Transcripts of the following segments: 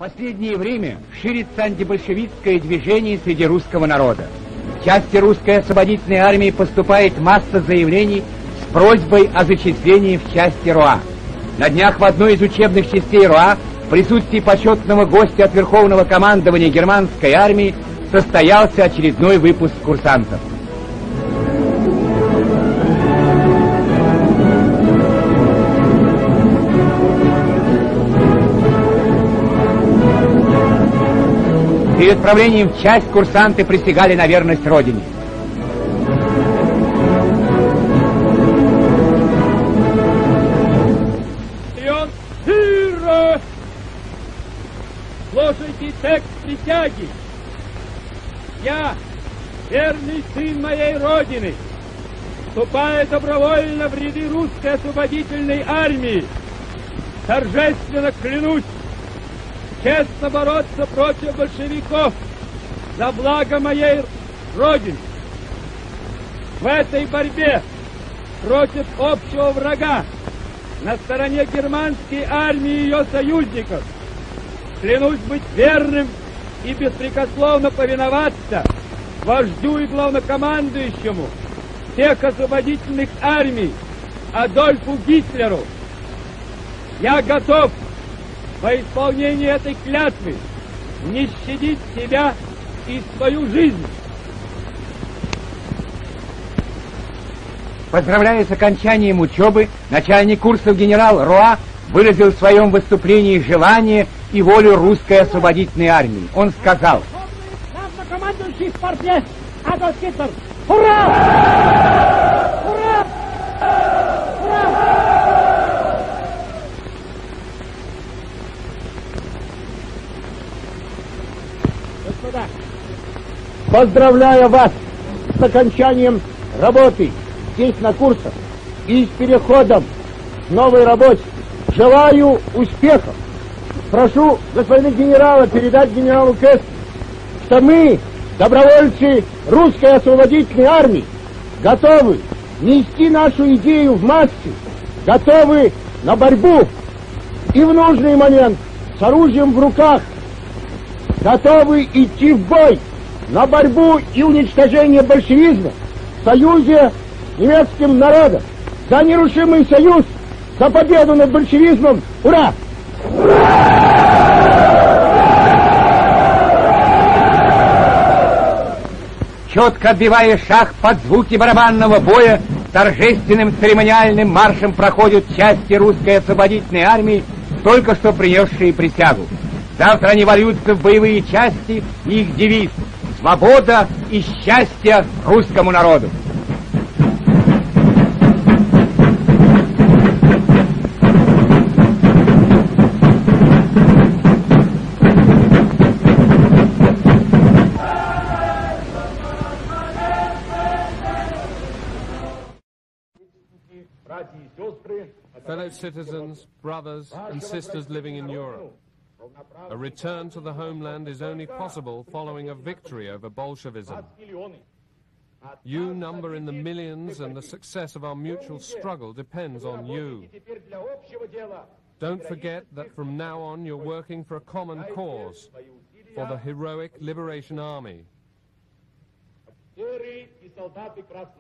В последнее время ширится антибольшевистское движение среди русского народа. В части русской освободительной армии поступает масса заявлений с просьбой о зачислении в части РОА. На днях в одной из учебных частей РОА в присутствии почетного гостя от Верховного командования германской армии состоялся очередной выпуск курсантов. Перед отправлением в часть курсанты присягали на верность Родине. Слушайте текст присяги. Я, верный сын моей Родины, вступая добровольно в ряды русской освободительной армии, торжественно клянусь честно бороться против большевиков за благо моей Родины. В этой борьбе против общего врага на стороне германской армии и ее союзников клянусь быть верным и беспрекословно повиноваться вождю и главнокомандующему всех освободительных армий Адольфу Гитлеру. Я готов во исполнение этой клятвы не щадить себя и свою жизнь. Поздравляя с окончанием учебы, начальник курсов генерал РОА выразил в своем выступлении желание и волю русской освободительной армии. Он сказал: «Главнокомандующий в порте Адольф Гитлер! Ура! Ура! Ура!» Господа, поздравляю вас с окончанием работы здесь на курсах и с переходом к новой работе. Желаю успехов. Прошу господина генерала передать генералу Кэсту, что мы, добровольцы русской освободительной армии, готовы нести нашу идею в массы, готовы на борьбу и в нужный момент с оружием в руках, готовы идти в бой на борьбу и уничтожение большевизма в союзе с немецким народом. За нерушимый союз, за победу над большевизмом! Ура! Четко отбивая шаг под звуки барабанного боя, торжественным церемониальным маршем проходят части русской освободительной армии, только что принесшие присягу. Завтра они вольются в боевые части, и их девиз — «Свобода и счастье русскому народу». Fellow citizens, brothers and sisters living in Europe, a return to the homeland is only possible following a victory over Bolshevism. You number in the millions, and the success of our mutual struggle depends on you. Don't forget that from now on you're working for a common cause, for the heroic Liberation Army.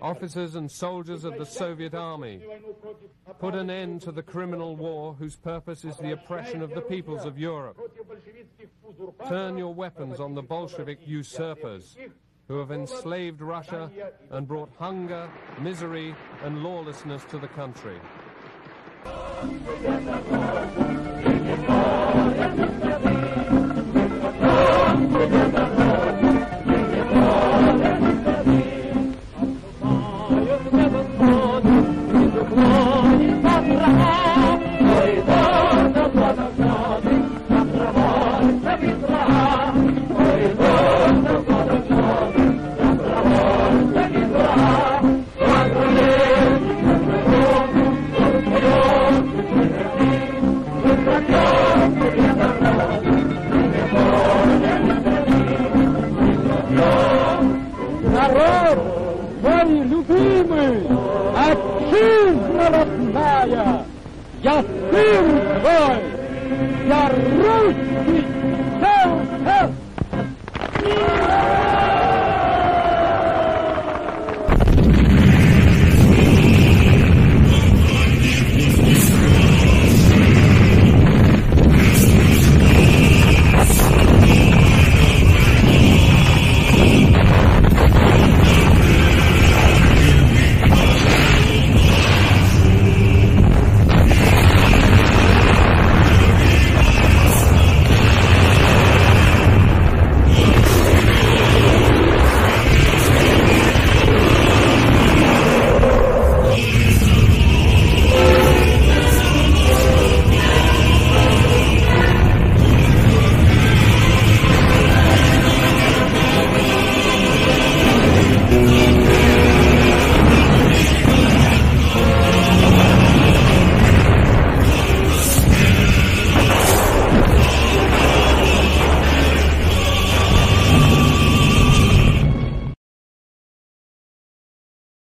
Officers and soldiers of the Soviet Army, put an end to the criminal war whose purpose is the oppression of the peoples of Europe. Turn your weapons on the Bolshevik usurpers who have enslaved Russia and brought hunger, misery, and lawlessness to the country. Народ мой любимый, отчизна родная, я сын твой, Я русский! Help!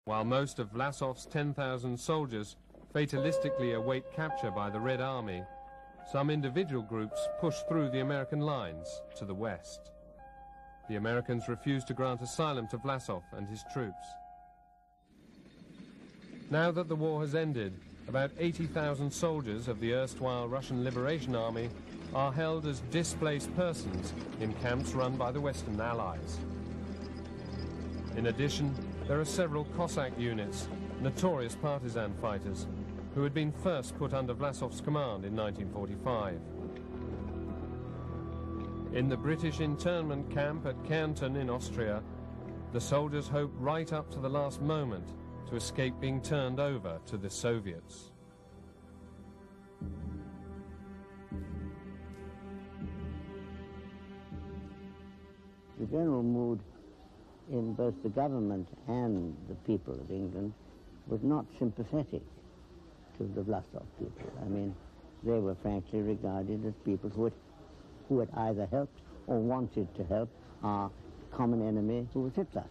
While most of Vlasov's 10,000 soldiers fatalistically await capture by the Red Army, some individual groups push through the American lines to the west. The Americans refuse to grant asylum to Vlasov and his troops. Now that the war has ended, about 80,000 soldiers of the erstwhile Russian Liberation Army are held as displaced persons in camps run by the Western Allies. In addition, there are several Cossack units, notorious partisan fighters, who had been first put under Vlasov's command in 1945. In the British internment camp at Kärnten in Austria, the soldiers hope right up to the last moment to escape being turned over to the Soviets. The general mood in both the government and the people of England was not sympathetic to the Vlasov people. I mean, they were frankly regarded as people who had either helped or wanted to help our common enemy, who was Hitler,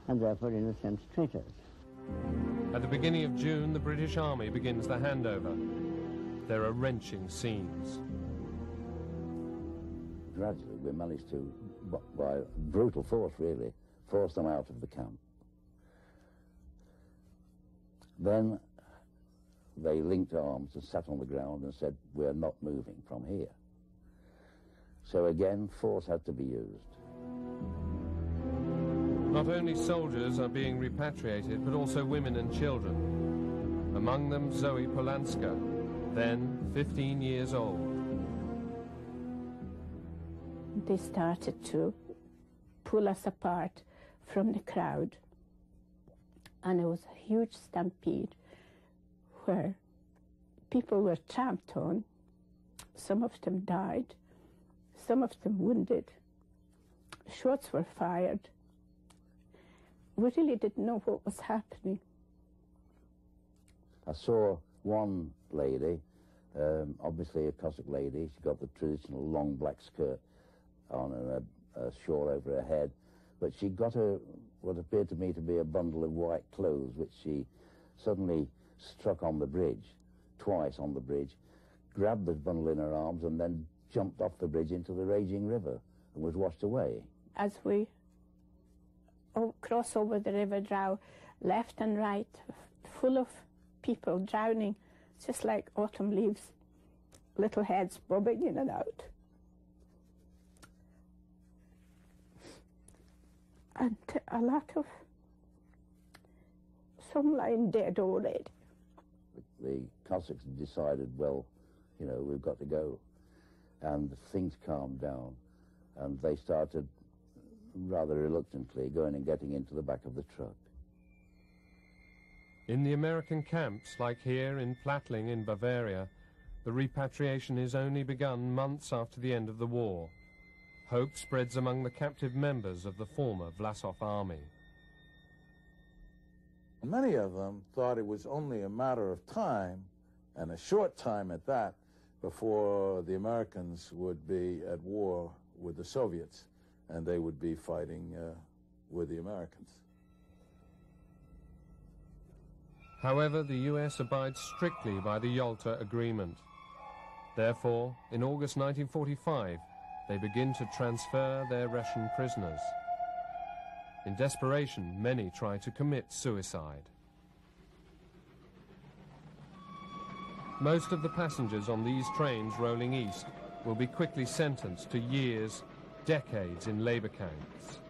and therefore, in a sense, traitors. At the beginning of June, the British Army begins the handover. There are wrenching scenes. Gradually, we managed to, by brutal force really, force them out of the camp. Then they linked arms and sat on the ground and said, "We're not moving from here." So again, force had to be used. Not only soldiers are being repatriated, but also women and children. Among them, Zoe Polanska, then 15 years old. They started to pull us apart from the crowd, and it was a huge stampede where people were tramped on. Some of them died, some of them wounded. Shots were fired. We really didn't know what was happening. I saw one lady, obviously a Cossack lady. She got the traditional long black skirt on and a shawl over her head, but she got what appeared to me to be a bundle of white clothes, which she suddenly struck on the bridge, twice on the bridge, grabbed the bundle in her arms, and then jumped off the bridge into the raging river and was washed away. As we cross over the River Drau, left and right, full of people drowning, just like autumn leaves, little heads bobbing in and out. And a lot of, some lying dead already. The Cossacks decided, well, you know, we've got to go. And things calmed down, and they started rather reluctantly going and getting into the back of the truck. In the American camps, like here in Plattling in Bavaria, the repatriation is only begun months after the end of the war. Hope spreads among the captive members of the former Vlasov army. Many of them thought it was only a matter of time, and a short time at that, before the Americans would be at war with the Soviets, and they would be fighting with the Americans. However, the US abides strictly by the Yalta Agreement. Therefore, in August 1945, they begin to transfer their Russian prisoners. In desperation, many try to commit suicide. Most of the passengers on these trains rolling east will be quickly sentenced to years, decades in labor camps.